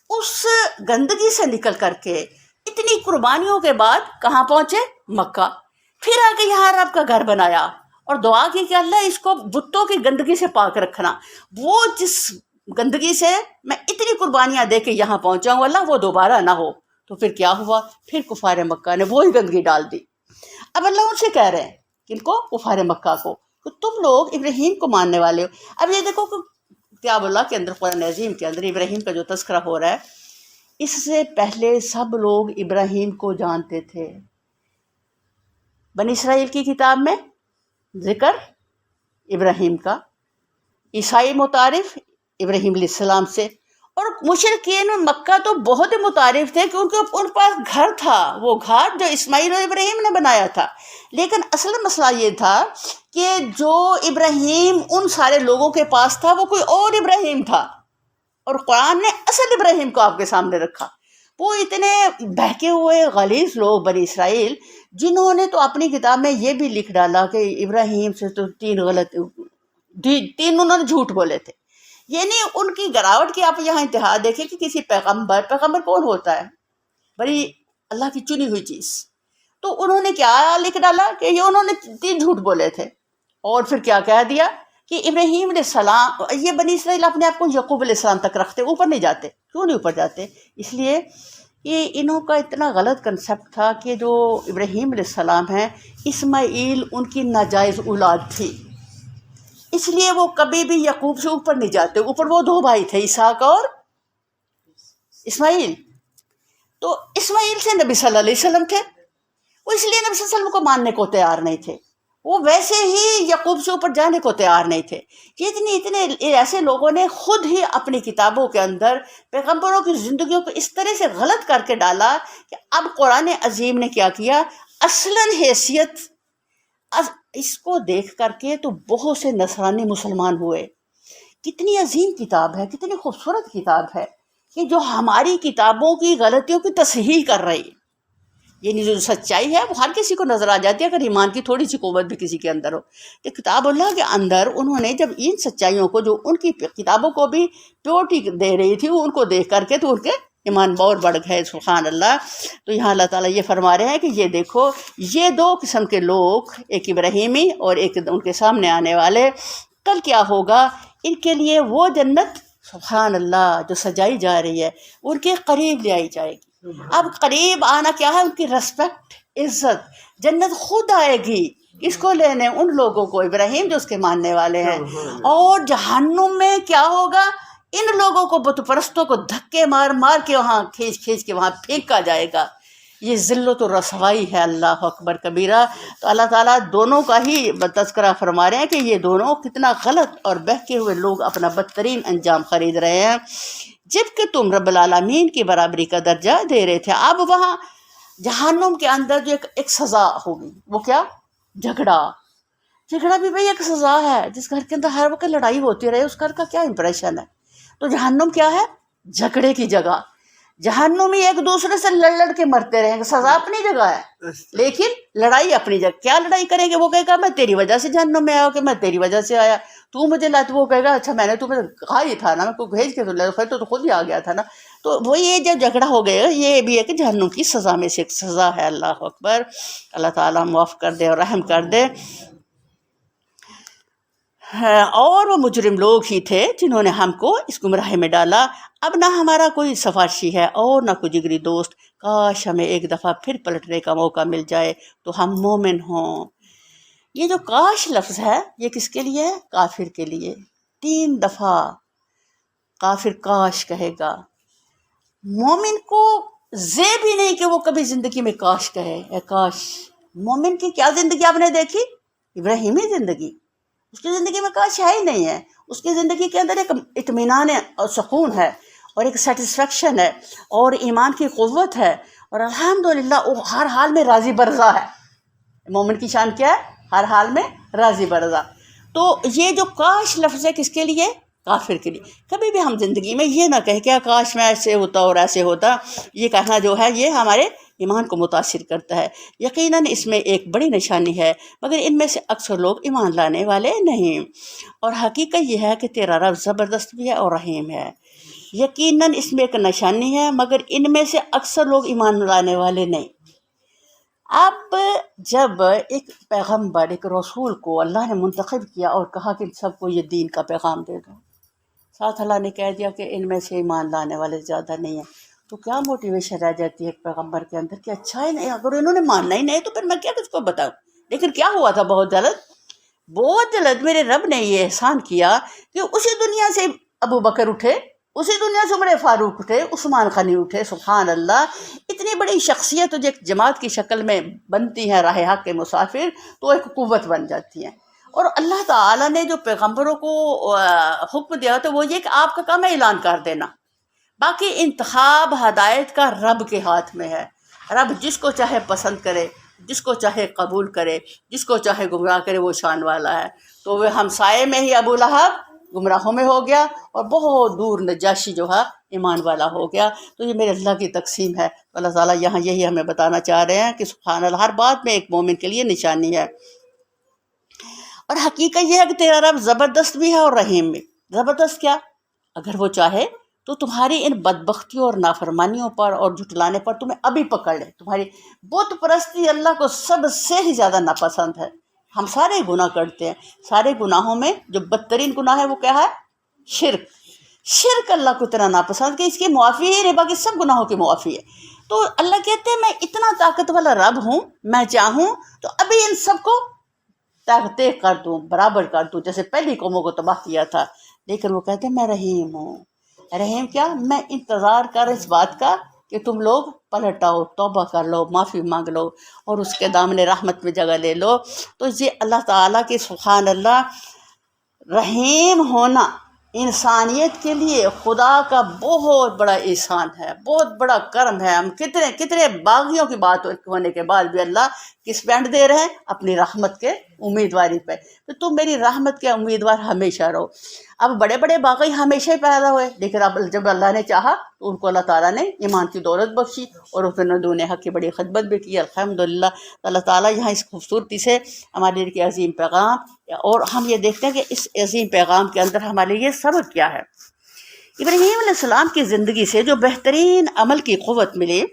Speaker 1: اس گندگی سے نکل کر کے اتنی قربانیوں کے بعد کہاں پہنچے؟ مکہ۔ پھر آ کے یہاں رب کا گھر بنایا اور دعا کی کہ اللہ اس کو بتوں کی گندگی سے پاک رکھنا، وہ جس گندگی سے میں اتنی قربانیاں دے کے یہاں پہنچا ہوں اللہ وہ دوبارہ نہ ہو۔ تو پھر کیا ہوا؟ پھر کفار مکہ نے وہی گندگی ڈال دی۔ اب اللہ ان سے کہہ رہے ہیں کن کو؟ کفار مکہ کو، کہ تم لوگ ابراہیم کو ماننے والے ہو۔ اب یہ دیکھو کہ کتاب اللہ کے اندر، قرآن عظیم کے اندر ابراہیم کا جو تذکرہ ہو رہا ہے، اس سے پہلے سب لوگ ابراہیم کو جانتے تھے۔ بنی اسرائیل کی کتاب میں ذکر ابراہیم کا، عیسائی متعارف ابراہیم علیہ السلام سے، اور مشرکین مکہ تو بہت ہی متعارف تھے کہ ان پاس گھر تھا، وہ گھر جو اسماعیل اور ابراہیم نے بنایا تھا۔ لیکن اصل مسئلہ یہ تھا کہ جو ابراہیم ان سارے لوگوں کے پاس تھا وہ کوئی اور ابراہیم تھا، اور قرآن نے اصل ابراہیم کو آپ کے سامنے رکھا۔ وہ اتنے بہکے ہوئے غلیظ لوگ بنی اسرائیل، جنہوں نے تو اپنی کتاب میں یہ بھی لکھ ڈالا کہ ابراہیم سے تو تین انہوں نے جھوٹ بولے تھے۔ یعنی ان کی گراوٹ کی آپ یہاں انتہا دیکھیں کہ کسی پیغمبر کون ہوتا ہے؟ بڑی اللہ کی چنی ہوئی چیز۔ تو انہوں نے کیا لکھ ڈالا کہ یہ انہوں نے 3 جھوٹ بولے تھے، اور پھر کیا کہہ دیا کہ ابراہیم علیہ السلام، یہ بنی اسرائیل اپنے آپ کو یعقوب علیہ السلام تک رکھتے، اوپر نہیں جاتے۔ کیوں نہیں اوپر جاتے؟ اس لیے یہ انہوں کا اتنا غلط کنسیپٹ تھا کہ جو ابراہیم علیہ السلام ہیں، اسماعیل ان کی ناجائز اولاد تھی، اس لیے وہ کبھی بھی یعقوب سے اوپر نہیں جاتے۔ اوپر وہ 2 بھائی تھے، اسحاق اور اسماعیل۔ تو اسماعیل سے نبی صلی اللہ علیہ وسلم تھے، وہ اس لیے نبی صلی اللہ علیہ وسلم کو ماننے کو تیار نہیں تھے، وہ ویسے ہی یعقوب سے اوپر جانے کو تیار نہیں تھے۔ اتنے ایسے لوگوں نے خود ہی اپنی کتابوں کے اندر پیغمبروں کی زندگیوں کو اس طرح سے غلط کر کے ڈالا کہ اب قرآن عظیم نے کیا کیا، اصلاً حیثیت اس کو دیکھ کر کے تو بہت سے نصرانی مسلمان ہوئے۔ کتنی عظیم کتاب ہے، کتنی خوبصورت کتاب ہے کہ جو ہماری کتابوں کی غلطیوں کی تصحیح کر رہی ہے۔ یعنی جو سچائی ہے وہ ہر کسی کو نظر آ جاتی ہے اگر ایمان کی تھوڑی سی قوت بھی کسی کے اندر ہو۔ تو کتاب اللہ کے اندر انہوں نے جب ان سچائیوں کو، جو ان کی کتابوں کو بھی پیورٹی دے رہی تھی، ان کو دیکھ کر کے تو ان کے ایمان اور بڑھ گئے، سبحان اللہ۔ تو یہاں اللہ تعالیٰ یہ فرما رہے ہیں کہ یہ دیکھو، یہ 2 قسم کے لوگ، ایک ابراہیمی اور ایک ان کے سامنے آنے والے، کل کیا ہوگا؟ ان کے لیے وہ جنت، سبحان اللہ، جو سجائی جا رہی ہے ان کے قریب لے آئی جائے گی۔ اب قریب آنا کیا ہے؟ ان کی رسپیکٹ، عزت، جنت خود آئے گی اس کو لینے ان لوگوں کو، ابراہیم جو اس کے ماننے والے ہیں۔ اور جہنم میں کیا ہوگا؟ ان لوگوں کو، بت پرستوں کو دھکے مار مار کے وہاں کھینچ کے وہاں پھینکا جائے گا۔ یہ ذلت و رسوائی ہے، اللہ اکبر کبیرہ۔ تو اللہ تعالیٰ دونوں کا ہی تذکرہ فرما رہے ہیں کہ یہ دونوں کتنا غلط اور بہکے ہوئے لوگ اپنا بدترین انجام خرید رہے ہیں، جبکہ تم رب العالمین کی برابری کا درجہ دے رہے تھے۔ اب وہاں جہنم کے اندر جو ایک سزا ہوگی، وہ کیا؟ جھگڑا بھی بھئی ایک سزا ہے۔ جس گھر کے اندر ہر وقت لڑائی ہوتی رہے، اس گھر کا کیا امپریشن ہے؟ تو جہنم کیا ہے؟ جھگڑے کی جگہ۔ جہنمی ایک دوسرے سے لڑ کے مرتے رہیں گے، سزا اپنی جگہ ہے لیکن لڑائی اپنی جگہ۔ کیا لڑائی کریں گے؟ وہ کہے گا میں تیری وجہ سے جہنم میں آیا، کہ میں تیری وجہ سے آیا، تو مجھے لا، تو وہ کہے گا اچھا میں نے تمہیں کہا ہی تھا نا، میں کوئی بھیج کے تو لے، تو خود ہی آ گیا تھا نا۔ تو وہ یہ جب جھگڑا ہو گیا، یہ بھی ہے کہ جہنم کی سزا میں سے ایک سزا ہے۔ اللہ اکبر، اللہ تعالیٰ معاف کر دے اور رحم کر دے۔ اور وہ مجرم لوگ ہی تھے جنہوں نے ہم کو اس گمراہی میں ڈالا. اب نہ ہمارا کوئی سفارشی ہے اور نہ کوئی جگری دوست. کاش ہمیں ایک دفعہ پھر پلٹنے کا موقع مل جائے تو ہم مومن ہوں. یہ جو کاش لفظ ہے یہ کس کے لیے ہے؟ کافر کے لیے. 3 دفعہ کافر کاش کہے گا. مومن کو زیب ہی نہیں کہ وہ کبھی زندگی میں کاش کہے. اے کاش. مومن کی کیا زندگی آپ نے دیکھی؟ ابراہیمی زندگی. اس کی زندگی میں کاش ہے ہی نہیں ہے. اس کی زندگی کے اندر ایک اطمینان اور سکون ہے اور ایک سیٹسفیکشن ہے اور ایمان کی قوت ہے اور الحمدللہ وہ ہر حال میں راضی برضا ہے. مومن کی شان کیا ہے؟ ہر حال میں راضی برضا. تو یہ جو کاش لفظ ہے کس کے لیے؟ کافر کے لیے. کبھی بھی ہم زندگی میں یہ نہ کہیں کہ کاش میں ایسے ہوتا اور ایسے ہوتا. یہ کہنا جو ہے یہ ہمارے ایمان کو متاثر کرتا ہے. یقیناً اس میں ایک بڑی نشانی ہے مگر ان میں سے اکثر لوگ ایمان لانے والے نہیں. اور حقیقت یہ ہے کہ تیرا رب زبردست بھی ہے اور رحیم ہے. یقیناً اس میں ایک نشانی ہے مگر ان میں سے اکثر لوگ ایمان لانے والے نہیں. اب جب ایک پیغمبر ایک رسول کو اللہ نے منتخب کیا اور کہا کہ سب کو یہ دین کا پیغام دے دو، ساتھ اللہ نے کہہ دیا کہ ان میں سے ایمان لانے والے زیادہ نہیں ہیں، تو کیا موٹیویشن رہ جاتی ہے ایک پیغمبر کے اندر کہ اچھا ہی نہیں، اگر انہوں نے ماننا ہی نہیں تو پھر میں کیا کس کو بتاؤں. لیکن کیا ہوا تھا؟ بہت جلد میرے رب نے یہ احسان کیا کہ اسی دنیا سے ابو بکر اٹھے، اسی دنیا سے عمر فاروق اٹھے، عثمان غنی اٹھے. سبحان اللہ. اتنی بڑی شخصیت جو ایک جماعت کی شکل میں بنتی ہے راہ حق کے مسافر تو ایک قوت بن جاتی ہیں. اور اللہ تعالیٰ نے جو پیغمبروں کو حکم دیا تو وہ یہ کہ آپ کا کام ہے اعلان کر دینا، باقی انتخاب ہدایت کا رب کے ہاتھ میں ہے. رب جس کو چاہے پسند کرے، جس کو چاہے قبول کرے، جس کو چاہے گمراہ کرے، وہ شان والا ہے. تو وہ ہمسائے میں ہی ابو لہب گمراہوں میں ہو گیا اور بہت دور نجاشی جو ہے ایمان والا ہو گیا. تو یہ میرے اللہ کی تقسیم ہے. اللہ تعالیٰ یہاں یہی ہمیں بتانا چاہ رہے ہیں کہ سبحان اللہ، ہر بات میں ایک مومن کے لیے نشانی ہے. اور حقیقت یہ ہے کہ تیرا رب زبردست بھی ہے اور رحیم بھی. زبردست کیا؟ اگر وہ چاہے تو تمہاری ان بدبختیوں اور نافرمانیوں پر اور جھٹلانے پر تمہیں ابھی پکڑ لے. تمہاری بت پرستی اللہ کو سب سے ہی زیادہ ناپسند ہے. ہم سارے گناہ کرتے ہیں. سارے گناہوں میں جو بدترین گناہ ہے وہ کیا ہے؟ شرک. شرک اللہ کو اتنا ناپسند کہ اس کی معافی ہی نہیں، باقی سب گناہوں کی معافی ہے. تو اللہ کہتے ہیں میں اتنا طاقت والا رب ہوں، میں چاہوں تو ابھی ان سب کو طے کر دوں، برابر کر دوں، جیسے پہلی قوموں کو تباہ کیا تھا. لیکن وہ کہتے ہیں میں رحیم ہوں. رحیم کیا؟ میں انتظار کر اس بات کا کہ تم لوگ پلٹ آؤ، توبہ کر لو، معافی مانگ لو اور اس کے دامن رحمت میں جگہ لے لو. تو یہ اللہ تعالیٰ کی سبحان اللہ رحیم ہونا انسانیت کے لیے خدا کا بہت بڑا احسان ہے، بہت بڑا کرم ہے. ہم کتنے باغیوں کی بات ہونے کے بعد بھی اللہ کس پہ انڈ دے رہے ہیں؟ اپنی رحمت کے امیدواری پہ. تو تم میری رحمت کے امیدوار ہمیشہ رہو. اب بڑے بڑے باغی ہمیشہ ہی پیدا ہوئے، لیکن اب جب اللہ نے چاہا تو ان کو اللہ تعالیٰ نے ایمان کی دولت بخشی اور انہوں نے دون حق کی بڑی خدمت بھی کی. الحمدللہ. اللہ تعالیٰ یہاں اس خوبصورتی سے ہمارے لیے عظیم پیغام، اور ہم یہ دیکھتے ہیں کہ اس عظیم پیغام کے اندر ہمارے لیے سبق کیا ہے. ابراہیم علیہ السلام کی زندگی سے جو بہترین عمل کی قوت ملی،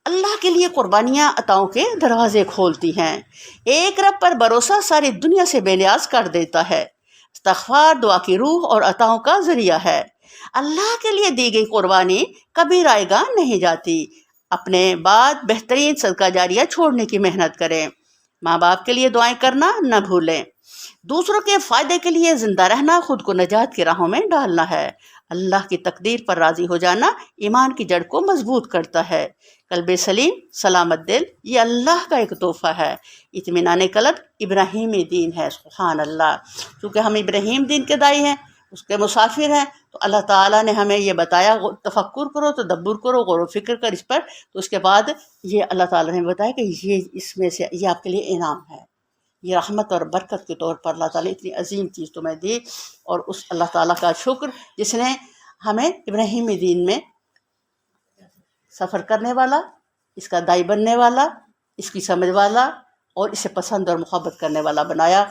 Speaker 1: اللہ کے لیے قربانیاں عطاؤں کے دروازے کھولتی ہیں. ایک رب پر بھروسہ ساری دنیا سے بے نیاز کر دیتا ہے. استغفار دعا کی روح اور عطاؤں کا ذریعہ ہے. اللہ کے لیے دی گئی قربانی کبھی رائے گاہ نہیں جاتی. اپنے بعد بہترین صدقہ جاریہ چھوڑنے کی محنت کریں. ماں باپ کے لیے دعائیں کرنا نہ بھولیں. دوسروں کے فائدے کے لیے زندہ رہنا خود کو نجات کی راہوں میں ڈالنا ہے. اللہ کی تقدیر پر راضی ہو جانا ایمان کی جڑ کو مضبوط کرتا ہے. قلب سلیم، سلامت دل، یہ اللہ کا ایک تحفہ ہے. اطمینان قلب ابراہیمی دین ہے. سبحان اللہ. چونکہ ہم ابراہیم دین کے دائی ہیں، اس کے مسافر ہیں، تو اللہ تعالیٰ نے ہمیں یہ بتایا تفکر کرو، تدبر کرو، غور و فکر کر اس پر. تو اس کے بعد یہ اللہ تعالیٰ نے بتایا کہ یہ اس میں سے یہ آپ کے لیے انعام ہے، یہ رحمت اور برکت کے طور پر اللہ تعالیٰ اتنی عظیم چیز تمہیں دی. اور اس اللہ تعالیٰ کا شکر جس نے ہمیں ابراہیمی دین میں سفر کرنے والا، اس کا دائی بننے والا، اس کی سمجھ والا اور اسے پسند اور محبت کرنے والا بنایا.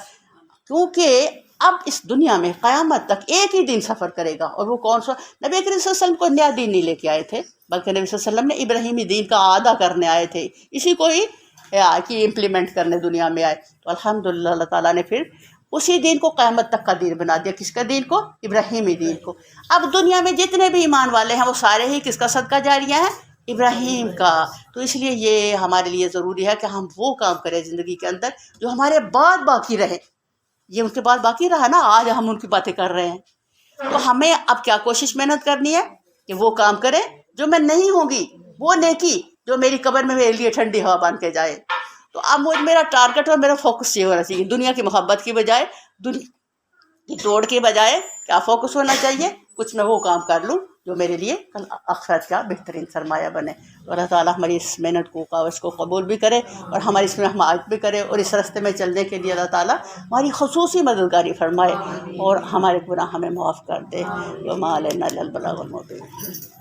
Speaker 1: کیونکہ اب اس دنیا میں قیامت تک ایک ہی دن سفر کرے گا، اور وہ کون سا؟ نبی کریم صلی اللہ علیہ وسلم کو نیا دین نہیں لے کے آئے تھے، بلکہ نبی صلی اللہ علیہ وسلم نے ابراہیمی دین کا اعادہ کرنے آئے تھے، اسی کو ہی کہ امپلیمنٹ کرنے دنیا میں آئے. تو الحمدللہ اللہ تعالیٰ نے پھر اسی دین کو قیامت تک کا دین بنا دیا. کس کا دین کو؟ ابراہیمی دین کو. اب دنیا میں جتنے بھی ایمان والے ہیں وہ سارے ہی کس کا صدقہ جاریہ ہیں؟ ابراہیم کا. تو اس لیے یہ ہمارے لیے ضروری ہے کہ ہم وہ کام کریں زندگی کے اندر جو ہمارے بعد باقی رہے. یہ ان کے بعد باقی رہا نا، آج ہم ان کی باتیں کر رہے ہیں. تو ہمیں اب کیا کوشش محنت کرنی ہے کہ وہ کام کریں جو میں نہیں ہوں گی، وہ نیکی جو میری قبر میں میرے لیے ٹھنڈی ہوا بن کے جائے. تو اب میرا ٹارگٹ اور میرا فوکس یہ ہونا چاہیے، دنیا کی محبت کی بجائے، دنیا کی توڑ کے بجائے کیا فوکس ہونا چاہیے؟ کچھ میں وہ کام کر لوں جو میرے لیے کل آخرت کا بہترین سرمایہ بنے. اور اللہ تعالیٰ ہماری اس محنت کو، کاوش کو قبول بھی کرے اور ہماری اس میں حمایت بھی کرے، اور اس راستے میں چلنے کے لیے اللہ تعالیٰ ہماری خصوصی مددگاری فرمائے اور ہمارے گناہ ہمیں معاف کر دے. وما علینا الا البلاغ المبین.